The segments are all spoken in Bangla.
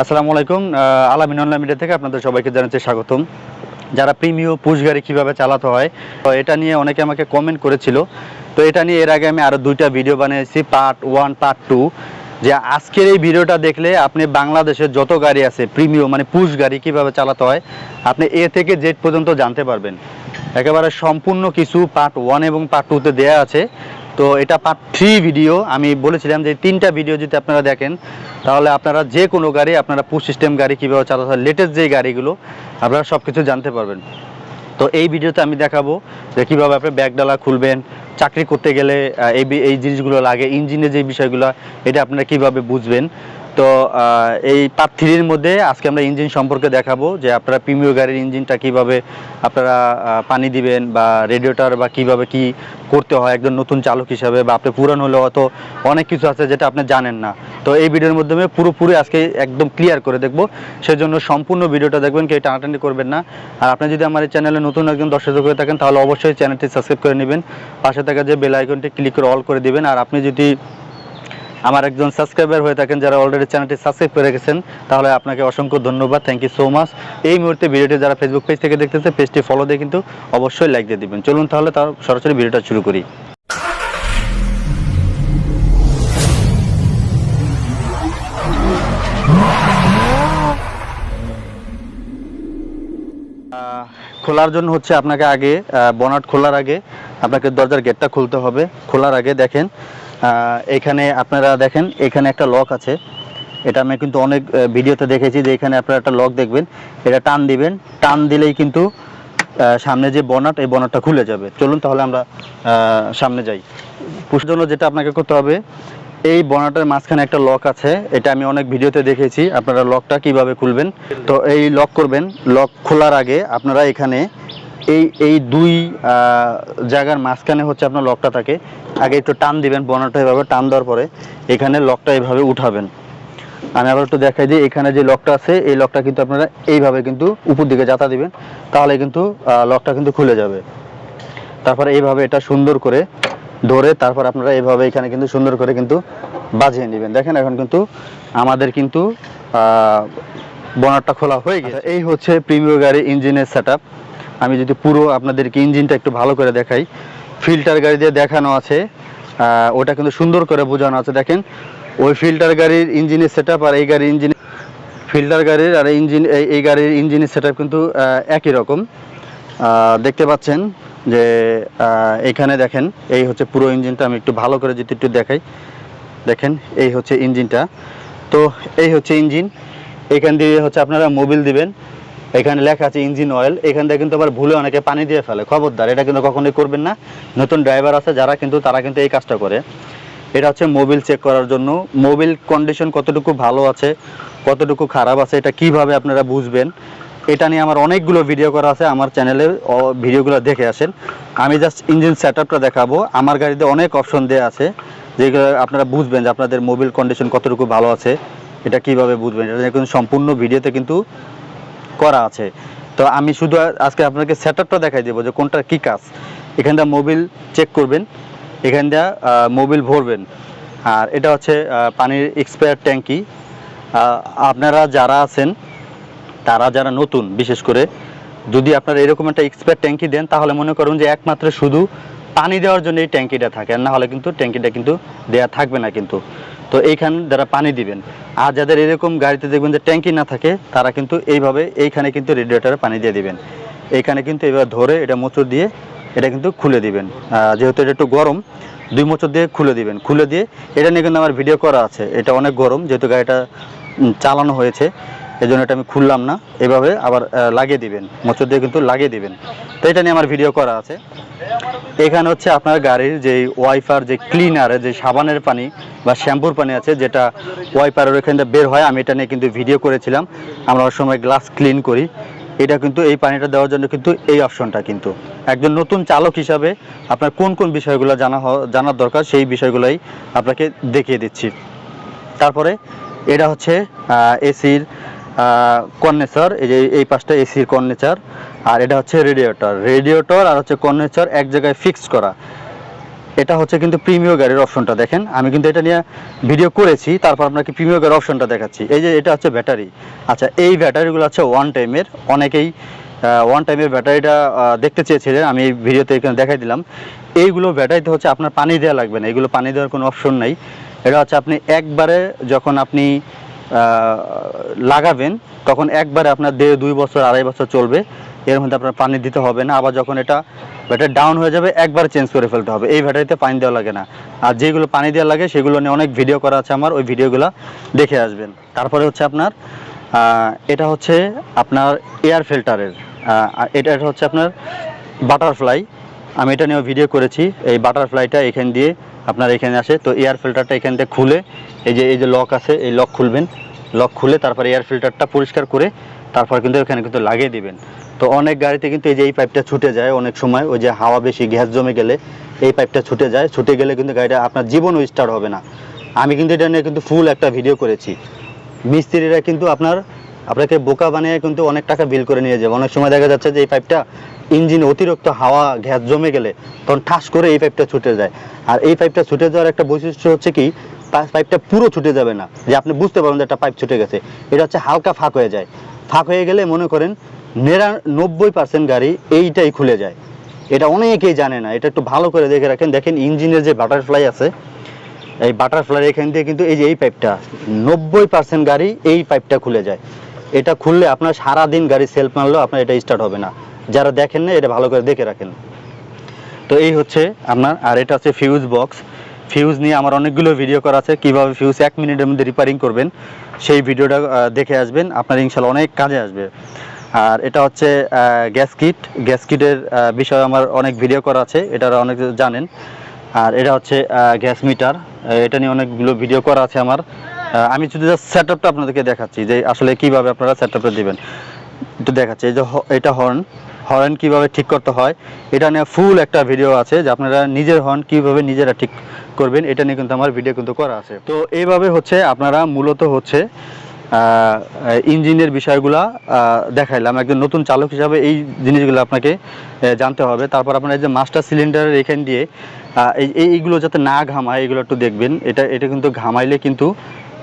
আসসালামু আলাইকুম। আলামিন অনলাইন মিডিয়া থেকে আপনাদের সবাইকে জানাচ্ছি স্বাগতম। যারা প্রিমিও পুশ গাড়ি কীভাবে চালাতে হয়, তো এটা নিয়ে অনেকে আমাকে কমেন্ট করেছিল। তো এটা নিয়ে এর আগে আমি আরও 2টা ভিডিও বানিয়েছি, পার্ট 1 পার্ট 2। যে আজকের এই ভিডিওটা দেখলে আপনি বাংলাদেশের যত গাড়ি আছে প্রিমিও মানে পুশ গাড়ি কীভাবে চালাতে হয় আপনি এ থেকে জেড পর্যন্ত জানতে পারবেন। একেবারে সম্পূর্ণ কিছু পার্ট 1 এবং পার্ট 2তে দেওয়া আছে। তো এটা পার্ট 3 ভিডিও। আমি বলেছিলাম যে 3টা ভিডিও যদি আপনারা দেখেন তাহলে আপনারা যে কোনো গাড়ি, আপনারা পুশ সিস্টেম গাড়ি কীভাবে চালাতে হয়, লেটেস্ট যে গাড়িগুলো আপনারা সব কিছু জানতে পারবেন। তো এই ভিডিওতে আমি দেখাবো যে কীভাবে আপনি ব্যাগডালা খুলবেন, চাকরি করতে গেলে এই জিনিসগুলো লাগে, ইঞ্জিনের যে বিষয়গুলো এটা আপনারা কীভাবে বুঝবেন। তো এই পার্ট 3-র মধ্যে আজকে আমরা ইঞ্জিন সম্পর্কে দেখাবো যে আপনারা প্রিমিও গাড়ির ইঞ্জিনটা কীভাবে আপনারা পানি দিবেন, বা রেডিয়েটর বা কীভাবে কি করতে হয় একজন নতুন চালক হিসাবে, বা আপনি পুরান হলেও হয়তো অনেক কিছু আছে যেটা আপনি জানেন না। তো এই ভিডিওর মাধ্যমে পুরোপুরি আজকে একদম ক্লিয়ার করে দেখবো। সেজন্য সম্পূর্ণ ভিডিওটা দেখবেন, কেউ টানাটানি করবেন না। আর আপনি যদি আমার এই চ্যানেলে নতুন একজন দর্শক হয়ে থাকেন তাহলে অবশ্যই চ্যানেলটি সাবস্ক্রাইব করে নেবেন, পাশে থাকা যে বেল আইকনটি ক্লিক করে অল করে দিবেন। আর আপনি যদি আমার একজন সাবস্ক্রাইবার হয়ে থাকেন, যারা অলরেডি চ্যানেলটি সাবস্ক্রাইব করে গেছেন, তাহলে আপনাকে অসংখ্য ধন্যবাদ, থ্যাংক ইউ সো মাচ। এই মুহূর্তে ভিডিওটি যারা ফেসবুক পেজ থেকে দেখতেছে, পেজটি ফলো দিয়ে কিন্তু অবশ্যই লাইক দিয়ে দিবেন। চলুন তাহলে তার সরাসরি ভিডিওটা শুরু করি। খোলার জন্য হচ্ছে আপনাকে আগে বনাট খোলার আগে আপনাকে দরজার গেটটা খুলতে হবে। খোলার আগে দেখেন এখানে আপনারা দেখেন এখানে একটা লক আছে। এটা আমি কিন্তু অনেক ভিডিওতে দেখেছি যে এখানে আপনারা একটা লক দেখবেন, এটা টান দিবেন, টান দিলেই কিন্তু সামনে যে বনাট, এই বনাটটা খুলে যাবে। চলুন তাহলে আমরা সামনে যাই। পুষার জন্য যেটা আপনাকে করতে হবে, এই বনাটের মাঝখানে একটা লক আছে, এটা আমি অনেক ভিডিওতে দেখেছি আপনারা লকটা কিভাবে খুলবেন। তো এই লক করবেন, লক খোলার আগে আপনারা এখানে এই দুই জায়গার মাঝখানে হচ্ছে আপনার লকটা থাকে, আগে একটু টান দিবেন, বনাটটা এভাবে টান দেওয়ার পরে এখানে লকটা এইভাবে উঠাবেন। আমি আবার একটু দেখাই দিই, এখানে যে লকটা আছে এই লকটা কিন্তু আপনারা এইভাবে কিন্তু উপর দিকে যাতা দিবেন, তাহলে কিন্তু লকটা কিন্তু খুলে যাবে। তারপরে এইভাবে এটা সুন্দর করে ধরে তারপর আপনারা এইভাবে এখানে কিন্তু সুন্দর করে কিন্তু বাজিয়ে নেবেন। দেখেন এখন কিন্তু আমাদের কিন্তু বনারটা খোলা হয়ে গেছে। এই হচ্ছে প্রিমিও গাড়ি ইঞ্জিনের সেটআপ। আমি যদি পুরো আপনাদেরকে ইঞ্জিনটা একটু ভালো করে দেখাই, ফিল্টার গাড়ি দিয়ে দেখানো আছে, ওটা কিন্তু সুন্দর করে বোঝানো আছে। দেখেন ওই ফিল্টার গাড়ির ইঞ্জিনের সেটআপ আর এই গাড়ির ইঞ্জিন, ফিল্টার গাড়ির আর এই গাড়ির ইঞ্জিনের সেটআপ কিন্তু একই রকম। দেখতে পাচ্ছেন যে এখানে দেখেন এই হচ্ছে পুরো ইঞ্জিনটা। আমি একটু ভালো করে যদি একটু দেখাই, দেখেন এই হচ্ছে ইঞ্জিনটা। তো এই হচ্ছে ইঞ্জিন। এখান দিয়ে হচ্ছে আপনারা মোবিল দিবেন, এখানে লেখা আছে ইঞ্জিন অয়েল। এখান থেকে কিন্তু আবার ভুলে অনেকে পানি দিয়ে ফেলে, খবরদার, এটা কিন্তু কখনোই করবেন না। নতুন ড্রাইভার আছে যারা কিন্তু তারা কিন্তু এই কাজটা করে। এটা হচ্ছে মোবিল চেক করার জন্য, মোবিল কন্ডিশন কতটুকু ভালো আছে কতটুকু খারাপ আছে এটা কিভাবে আপনারা বুঝবেন, এটা নিয়ে আমার অনেকগুলো ভিডিও করা আছে, আমার চ্যানেলে ভিডিওগুলো দেখে আসেন। আমি জাস্ট ইঞ্জিন সেটআপটা দেখাবো। আমার গাড়িতে অনেক অপশন দেওয়া আছে যেগুলো আপনারা বুঝবেন যে আপনাদের মোবিল কন্ডিশন কতটুকু ভালো আছে, এটা কিভাবে বুঝবেন, এটা কিন্তু সম্পূর্ণ ভিডিওতে কিন্তু করা আছে। তো আমি শুধু আজকে আপনাকে সেটআপটা দেখাই দেবো যে কোনটা কী কাজ। এখানটা মোবিল চেক করবেন, এখানটা মোবিল ভরবেন। আর এটা হচ্ছে পানির এক্সপায়ার ট্যাঙ্কি। আপনারা যারা আছেন, তারা যারা নতুন, বিশেষ করে যদি আপনারা এরকম একটা এক্সপায়ার ট্যাঙ্কি দেন তাহলে মনে করুন যে একমাত্র শুধু পানি দেওয়ার জন্য এই ট্যাঙ্কিটা থাকে, আর না হলে কিন্তু ট্যাঙ্কিটা কিন্তু দেওয়া থাকবে না কিন্তু। তো এইখানে যারা পানি দিবেন, আর যাদের এরকম গাড়িতে দেখবেন যে ট্যাঙ্কি না থাকে, তারা কিন্তু এইভাবে এইখানে কিন্তু রেডিয়েটরে পানি দিয়ে দিবেন। এইখানে কিন্তু এইভাবে ধরে এটা মোচড় দিয়ে এটা কিন্তু খুলে দিবেন। যেহেতু এটা একটু গরম, 2 মোচড় দিয়ে খুলে দিবেন। খুলে দিয়ে এটা নিয়ে কিন্তু আমার ভিডিও করা আছে। এটা অনেক গরম, যেহেতু গাড়িটা চালানো হয়েছে এই জন্য এটা আমি খুললাম না। এভাবে আবার লাগিয়ে দিবেন, মোচড় দিয়ে কিন্তু লাগিয়ে দিবেন। তো এটা নিয়ে আমার ভিডিও করা আছে। এখানে হচ্ছে আপনার গাড়ির যে ওয়াইপার, যে ক্লিনার, যে সাবানের পানি বা শ্যাম্পুর পানি আছে, যেটা ওয়াইপারের এখানে বের হয়, আমি এটা নিয়ে কিন্তু ভিডিও করেছিলাম। আমরা অনেক সময় গ্লাস ক্লিন করি, এটা কিন্তু এই পানিটা দেওয়ার জন্য কিন্তু এই অপশনটা কিন্তু একজন নতুন চালক হিসাবে আপনার কোন কোন বিষয়গুলো জানার দরকার সেই বিষয়গুলোই আপনাকে দেখিয়ে দিচ্ছি। তারপরে এটা হচ্ছে এসির কন্ডেন্সার, এই যে এই পাশটা এসির কন্ডেন্সার, আর এটা হচ্ছে রেডিয়েটর আর হচ্ছে কন্ডেন্সার এক জায়গায় ফিক্স করা। এটা হচ্ছে কিন্তু প্রিমিয় গাড়ির অপশনটা দেখেন, আমি কিন্তু এটা নিয়ে ভিডিও করেছি, তারপর আপনাকে প্রিমিয় গাড়ির অপশনটা দেখাচ্ছি। এই যে এটা হচ্ছে ব্যাটারি। আচ্ছা, এই ব্যাটারিগুলো হচ্ছে ওয়ান টাইমের, অনেকেই ওয়ান টাইমের ব্যাটারিটা দেখতে চেয়েছিলেন, আমি এই ভিডিওতে এখানে দেখাই দিলাম। এইগুলো ব্যাটারিতে হচ্ছে আপনার পানি দেওয়া লাগবে না, এগুলো পানি দেওয়ার কোনো অপশন নাই। এটা হচ্ছে আপনি একবারে যখন আপনি লাগাবেন তখন একবারে আপনার 1.5-2 বছর 2.5 বছর চলবে, এর মধ্যে আপনার পানি দিতে হবে না। আবার যখন এটা ব্যাটারি ডাউন হয়ে যাবে একবার চেঞ্জ করে ফেলতে হবে। এই ব্যাটারিতে পানি দেওয়া লাগে না। আর যেগুলো পানি দেওয়া লাগে সেগুলো নিয়ে অনেক ভিডিও করা আছে আমার, ওই ভিডিওগুলো দেখে আসবেন। তারপরে হচ্ছে আপনার এটা হচ্ছে আপনার এয়ার ফিল্টারের, এটা হচ্ছে আপনার বাটারফ্লাই, আমি এটা নিয়েও ভিডিও করেছি। এই বাটারফ্লাইটা এখান দিয়ে আপনার এখানে আসে, তো এয়ার ফিল্টারটা এখান থেকে খুলে এই যে লক আছে, এই লক খুলবেন, লক খুলে তারপরে এয়ার ফিল্টারটা পরিষ্কার করে তারপর কিন্তু এখানে কিন্তু লাগিয়ে দিবেন। তো অনেক গাড়িতে কিন্তু এই পাইপটা ছুটে যায় অনেক সময়, ওই যে হাওয়া বেশি গ্যাস জমে গেলে এই পাইপটা ছুটে যায়, ছুটে গেলে কিন্তু গাড়িটা আপনার জীবনও স্টার্ট হবে না। আমি কিন্তু এটা নিয়ে কিন্তু ফুল একটা ভিডিও করেছি। মিস্ত্রিরা কিন্তু আপনাকে বোকা বানিয়ে কিন্তু অনেক টাকা বিল করে নিয়ে যাবে। অনেক সময় দেখা যাচ্ছে যে এই পাইপটা ইঞ্জিনে অতিরিক্ত হাওয়া গ্যাস জমে গেলে তখন ঠাস করে এই পাইপটা ছুটে যায়। আর এই পাইপটা ছুটে যাওয়ার একটা বৈশিষ্ট্য হচ্ছে কি, পাইপটা পুরো ছুটে যাবে না, যে আপনি বুঝতে পারবেন যে একটা পাইপ ছুটে গেছে। এটা হচ্ছে হালকা ফাঁক হয়ে যায়। ফাঁক হয়ে গেলে মনে করেন 90% গাড়ি এইটাই খুলে যায়। এটা অনেকেই জানে না, এটা একটু ভালো করে দেখে রাখেন। দেখেন ইঞ্জিনের যে বাটারফ্লাই আছে, এই বাটারফ্লাই এখান দিয়ে কিন্তু এই পাইপটা 90% গাড়ি এই পাইপটা খুলে যায়। এটা খুললে আপনার সারাদিন গাড়ি সেলফ মারলেও আপনার এটা স্টার্ট হবে না। যারা দেখেন না এটা ভালো করে দেখে রাখেন। তো এই হচ্ছে আপনার, আর এটা হচ্ছে ফিউজ বক্স। ফিউজ নিয়ে আমার অনেকগুলো ভিডিও করা আছে, কীভাবে ফিউজ 1 মিনিটের মধ্যে রিপেয়ারিং করবেন, সেই ভিডিওটা দেখে আসবেন, আপনার ইনশাল্লাহ অনেক কাজে আসবে। আর এটা হচ্ছে গ্যাস কিটের বিষয়ে আমার অনেক ভিডিও করা আছে, এটা অনেক জানেন। আর এটা হচ্ছে গ্যাস মিটার, এটা নিয়ে অনেকগুলো ভিডিও করা আছে আমার। আমি শুধু জাস্ট সেটআপটা আপনাদেরকে দেখাচ্ছি যে আসলে কিভাবে আপনারা সেটআপটা দিবেন, একটু দেখাচ্ছি। এই যে এটা হর্ন কিভাবে ঠিক করতে হয়, এটা নিয়ে ফুল একটা ভিডিও আছে, যে আপনারা নিজের হর্ন কিভাবে নিজেরা ঠিক করবেন, এটা নিয়ে কিন্তু আমার ভিডিও কিন্তু করা আছে। তো এইভাবে হচ্ছে আপনারা মূলত হচ্ছে ইঞ্জিনের বিষয়গুলা দেখাইলাম। একজন নতুন চালক হিসাবে এই জিনিসগুলো আপনাকে জানতে হবে। তারপর আপনার এই যে মাস্টার সিলিন্ডারের এখান দিয়ে এইগুলো যাতে না ঘামায় এগুলো একটু দেখবেন। এটা কিন্তু ঘামাইলে কিন্তু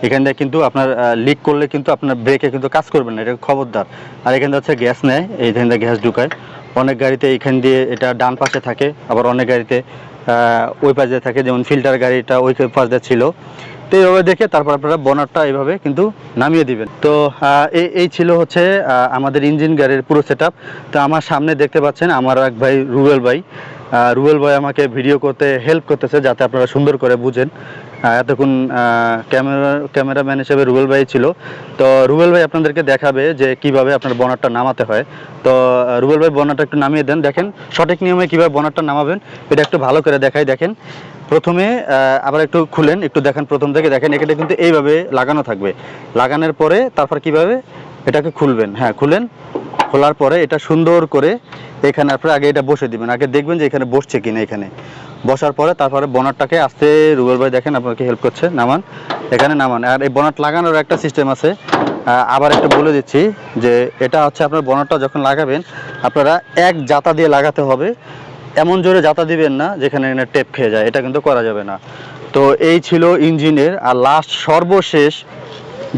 এখান থেকে কিন্তু আপনার লিক করলে কিন্তু আপনার ব্রেকে কিন্তু কাজ করবে না, এটা খবরদার। আর এখানে হচ্ছে গ্যাস নেয়, এইখান থেকে গ্যাস ঢুকায়। অনেক গাড়িতে এইখান দিয়ে এটা ডান পাশে থাকে, আবার অনেক গাড়িতে ওই পাশে থাকে, যেমন ফিল্টার গাড়িটা ওই পাশে ছিল। তো এইভাবে দেখে তারপর আপনারা বনারটা এইভাবে কিন্তু নামিয়ে দিবেন। তো এই ছিল হচ্ছে আমাদের ইঞ্জিন গাড়ির পুরো সেটআপ। তো আমার সামনে দেখতে পাচ্ছেন আমার এক ভাই রুবেল ভাই আমাকে ভিডিও করতে হেল্প করতেছে, যাতে আপনারা সুন্দর করে বুঝেন। এতক্ষণ ক্যামেরাম্যান হিসেবে রুবেল ভাই ছিল। তো রুবেল ভাই আপনাদেরকে দেখাবে যে কিভাবে আপনার বনারটা নামাতে হয়। তো রুবেল ভাই বনারটা একটু নামিয়ে দেন, দেখেন সঠিক নিয়মে কিভাবে বনারটা নামাবেন, এটা একটু ভালো করে দেখাই। দেখেন প্রথমে আবার একটু খুলেন, একটু দেখেন প্রথম থেকে দেখেন, এটা কিন্তু এইভাবে লাগানো থাকবে। লাগানোর পরে তারপর কিভাবে এটাকে খুলবেন, হ্যাঁ খুলেন। খোলার পরে এটা সুন্দর করে এখানে আপনারা আগে এটা বসে দিবেন, আগে দেখবেন যে এখানে বসছে কিনা। এখানে বসার পরে তারপরে বনারটাকে আস্তে, রুবেল ভাই দেখেন আপনাকে হেল্প করছে, নামান, এখানে নামান। আর এই বনার লাগানোর একটা সিস্টেম আছে, আবার একটু বলে দিচ্ছি যে এটা হচ্ছে আপনার বনারটা যখন লাগাবেন আপনারা এক জাতা দিয়ে লাগাতে হবে, এমন জোরে জাতা দিবেন না যেখানে টেপ খেয়ে যায়, এটা কিন্তু করা যাবে না। তো এই ছিল ইঞ্জিনের। আর লাস্ট সর্বশেষ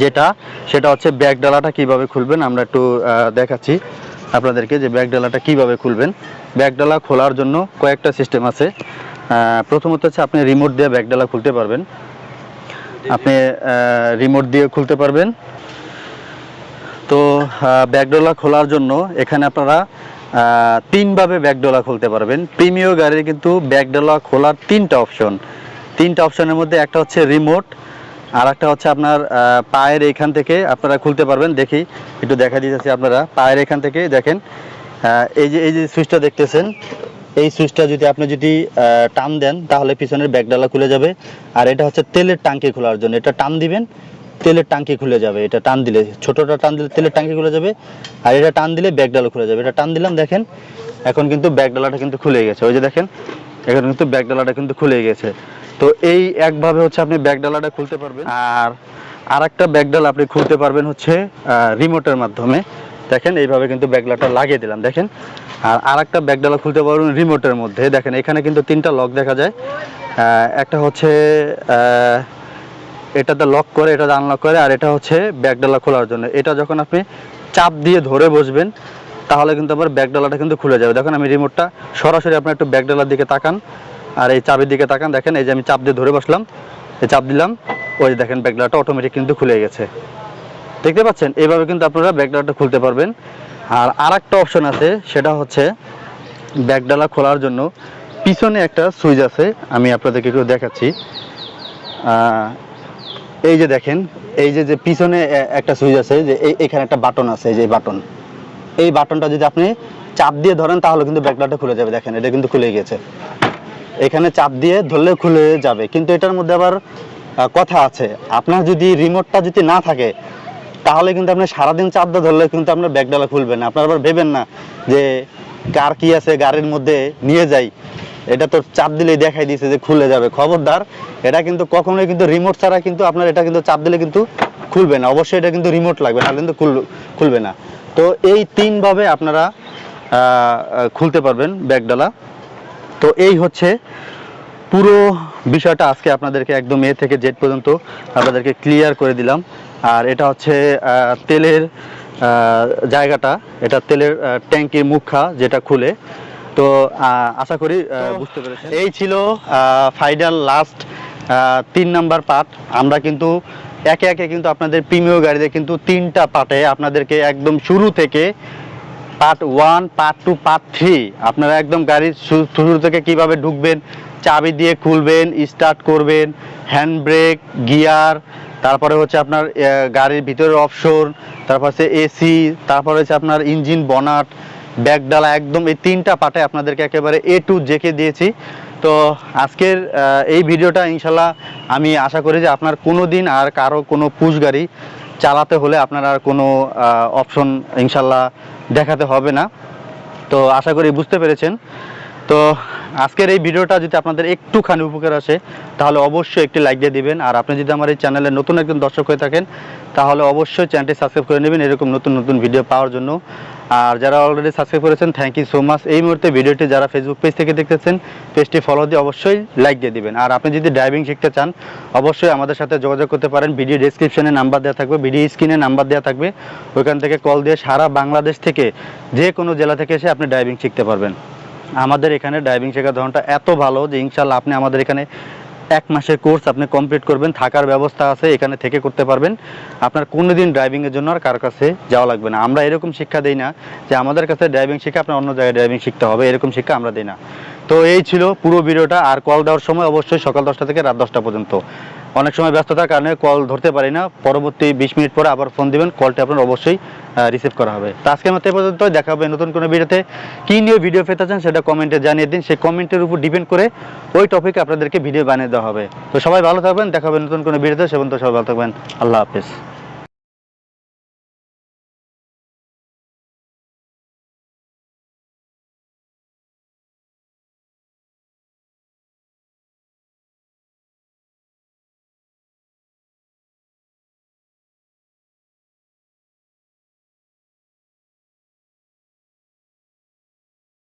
যেটা, সেটা হচ্ছে ব্যাক ডালাটা কিভাবে খুলবেন, আমরা একটু দেখাচ্ছি আপনাদেরকে যে ব্যাক ডালাটা কিভাবে খুলবেন। ব্যাক ডালা খোলার জন্য কয়েকটা সিস্টেম আছে। প্রথমত হচ্ছে আপনি রিমোট দিয়ে ব্যাক ডালা খুলতে পারবেন, আপনি রিমোট দিয়ে খুলতে পারবেন। তো ব্যাক ডালা খোলার জন্য এখানে আপনারা 3 ভাবে ব্যাক ডালা খুলতে পারবেন। প্রিমিয় গাড়ির কিন্তু ব্যাক ডালা খোলার 3টা অপশনের মধ্যে একটা হচ্ছে রিমোট, আর একটা হচ্ছে আপনার পায়ের এইখান থেকে আপনারা খুলতে পারবেন। দেখি একটু দেখা দিতেছি, আপনারা পায়ের এখান থেকে দেখেন, এই যে সুইচটা দেখতেছেন, এই সুইচটা আপনি যদি টান দেন তাহলে পিছনের ব্যাক ডালা খুলে যাবে। আর এটা হচ্ছে তেলের ট্যাঙ্কি খোলার জন্য, এটা টান দিবেন তেলের ট্যাঙ্কি খুলে যাবে। এটা টান দিলে, ছোটটা টান দিলে তেলের ট্যাঙ্কি খুলে যাবে, আর এটা টান দিলে ব্যাক ডালা খুলে যাবে। এটা টান দিলাম, দেখেন এখন কিন্তু ব্যাক ডালাটা কিন্তু খুলে গেছে। ওই যে দেখেন এখন কিন্তু ব্যাক ডালাটা কিন্তু খুলে গেছে। তো এই একভাবে হচ্ছে আপনি ব্যাক ডালাটা খুলতে পারবেন। আর আরেকটা ব্যাক ডালা আপনি খুলতে পারবেন হচ্ছে রিমোটের মাধ্যমে। তো দেখেন এইভাবে কিন্তু ব্যাকডালাটা লাগিয়ে দিলাম দেখেন। আর আরেকটা ব্যাকডালা খুলতে পারবেন রিমোটের মধ্যে, দেখেন এখানে কিন্তু 3টা লক দেখা যায়। একটা হচ্ছে এটাতে লক করে, এটাতে আনলক করে, আর এটা হচ্ছে ব্যাকডালা খোলার জন্য। এটা যখন আপনি চাপ দিয়ে ধরে বসবেন তাহলে কিন্তু আবার ব্যাকডালাটা কিন্তু খুলে যাবে। দেখেন আমি রিমোটটা সরাসরি, আপনার একটু ব্যাকডালার দিকে তাকান আর এই চাবির দিকে তাকান, দেখেন এই যে আমি চাপ দিয়ে ধরে বসলাম, এই চাপ দিলাম, ওই দেখেন ব্যাকডালাটা অটোমেটিক কিন্তু খুলে গেছে, দেখতে পাচ্ছেন। এইভাবে কিন্তু আপনারা ব্যাকডালাটা খুলতে পারবেন। আর আরেকটা অপশন আছে, সেটা হচ্ছে ব্যাকডালা খোলার জন্য পিছনে একটা সুইচ আছে, আমি আপনাদেরকে একটু দেখাচ্ছি। এই যে দেখেন, এই যে পিছনে একটা সুইচ আছে, যে এখানে একটা বাটন আছে, এই যে বাটন, এই বাটনটা যদি আপনি চাপ দিয়ে ধরেন তাহলে কিন্তু ব্যাকডালাটা খুলে যাবে। দেখেন এটা কিন্তু খুলে গেছে, এখানে চাপ দিয়ে ধরলে খুলে যাবে। কিন্তু এটার মধ্যে আবার কথা আছে, আপনার যদি রিমোটটা যদি না থাকে তাহলে কিন্তু আপনি সারাদিন চাপ দিয়ে ধরলে কিন্তু আপনার ব্যাকডালা খুলবে না। আপনার আবার ভেবেন না যে কার কি আছে গাড়ির মধ্যে নিয়ে যাই, এটা তো চাপ দিলেই দেখাই দিয়েছে যে খুলে যাবে। খবরদার, এটা কিন্তু কখনোই কিন্তু রিমোট ছাড়া কিন্তু আপনার এটা কিন্তু চাপ দিলে কিন্তু খুলবে না। অবশ্যই এটা কিন্তু রিমোট লাগবে, না কিন্তু খুলবে না। তো এই 3 ভাবে আপনারা খুলতে পারবেন ব্যাকডালা। তো এই হচ্ছে পুরো বিষয়টা, আজকে আপনাদেরকে একদম এ থেকে জেড পর্যন্ত আপনাদেরকে ক্লিয়ার করে দিলাম। আর এটা হচ্ছে তেলের জায়গাটা, এটা তেলের ট্যাঙ্কির মুখা যেটা খুলে। তো আশা করি বুঝতে পেরেছেন। এই ছিল ফাইনাল লাস্ট 3 নাম্বার পার্ট। আমরা কিন্তু একে একে কিন্তু আপনাদের প্রিমিয় গাড়িতে কিন্তু 3টা পার্টে আপনাদেরকে একদম শুরু থেকে পার্ট 1, পার্ট 2, পার্ট 3 আপনারা একদম গাড়ির শুরু থেকে কিভাবে ঢুকবেন, চাবি দিয়ে খুলবেন, স্টার্ট করবেন, হ্যান্ড ব্রেক, গিয়ার, তারপরে হচ্ছে আপনার গাড়ির ভিতরের অপশন, তারপর হচ্ছে এসি, তারপরে হচ্ছে আপনার ইঞ্জিন বনাট, ব্যাকডালা, একদম এই 3টা পার্টে আপনাদেরকে একেবারে এ টু জেকে দিয়েছি। তো আজকের এই ভিডিওটা ইনশাল্লাহ আমি আশা করি যে আপনার কোনো দিন আর কারো কোনো পুশ গাড়ি চালাতে হলে আপনার আর কোনো অপশন ইনশাল্লাহ দেখাতে হবে না। তো আশা করি বুঝতে পেরেছেন। তো আজকের এই ভিডিওটা যদি আপনাদের একটুখানি উপকার আসে তাহলে অবশ্যই একটি লাইক দিয়ে দিবেন। আর আপনি যদি আমার এই চ্যানেলে নতুন একজন দর্শক হয়ে থাকেন তাহলে অবশ্যই চ্যানেলটি সাবস্ক্রাইব করে নেবেন এরকম নতুন নতুন ভিডিও পাওয়ার জন্য। আর যারা অলরেডি সাবস্ক্রাইব করেছেন থ্যাংক ইউ সো মাচ। এই মুহূর্তে ভিডিওটি যারা ফেসবুক পেজ থেকে দেখতেছেন পেজটি ফলো দিয়ে অবশ্যই লাইক দিয়ে দিবেন। আর আপনি যদি ড্রাইভিং শিখতে চান অবশ্যই আমাদের সাথে যোগাযোগ করতে পারেন। ভিডিও ডেসক্রিপশনে নাম্বার দেওয়া থাকবে, ভিডিও স্ক্রিনে নাম্বার দেওয়া থাকবে, ওইখান থেকে কল দিয়ে সারা বাংলাদেশ থেকে যে কোনো জেলা থেকে এসে আপনি ড্রাইভিং শিখতে পারবেন। আমাদের এখানে ড্রাইভিং শেখার ধরনটা এত ভালো যে ইনশাল্লাহ আপনি আমাদের এখানে 1 মাসের কোর্স আপনি কমপ্লিট করবেন, থাকার ব্যবস্থা আছে, এখানে থেকে করতে পারবেন। আপনার কোনোদিন ড্রাইভিংয়ের জন্য আর কার কাছে যাওয়া লাগবে না। আমরা এরকম শিক্ষা দিই না যে আমাদের কাছে ড্রাইভিং শিখে আপনার অন্য জায়গায় ড্রাইভিং শিখতে হবে, এরকম শিক্ষা আমরা দিই না। তো এই ছিল পুরো ভিডিওটা। আর কল দেওয়ার সময় অবশ্যই সকাল 10টা থেকে রাত 10টা পর্যন্ত। অনেক সময় ব্যস্ততার কারণে কল ধরতে পারি না, পরবর্তী 20 মিনিট পরে আবার ফোন দিবেন, কলটা আপনার অবশ্যই রিসিভ করা হবে। তো আজকে মতো এই পর্যন্ত, দেখা হবে নতুন কোনো ভিডিওতে। কী নিয়ে ভিডিও পেতে চান সেটা কমেন্টে জানিয়ে দিন, সেই কমেন্টের উপর ডিপেন্ড করে ওই টপিকে আপনাদেরকে ভিডিও বানিয়ে দেওয়া হবে। তো সবাই ভালো থাকবেন, দেখা হবে নতুন কোনো ভিডিওতে। সে পর্যন্ত সবাই ভালো থাকবেন, আল্লাহ হাফেজ।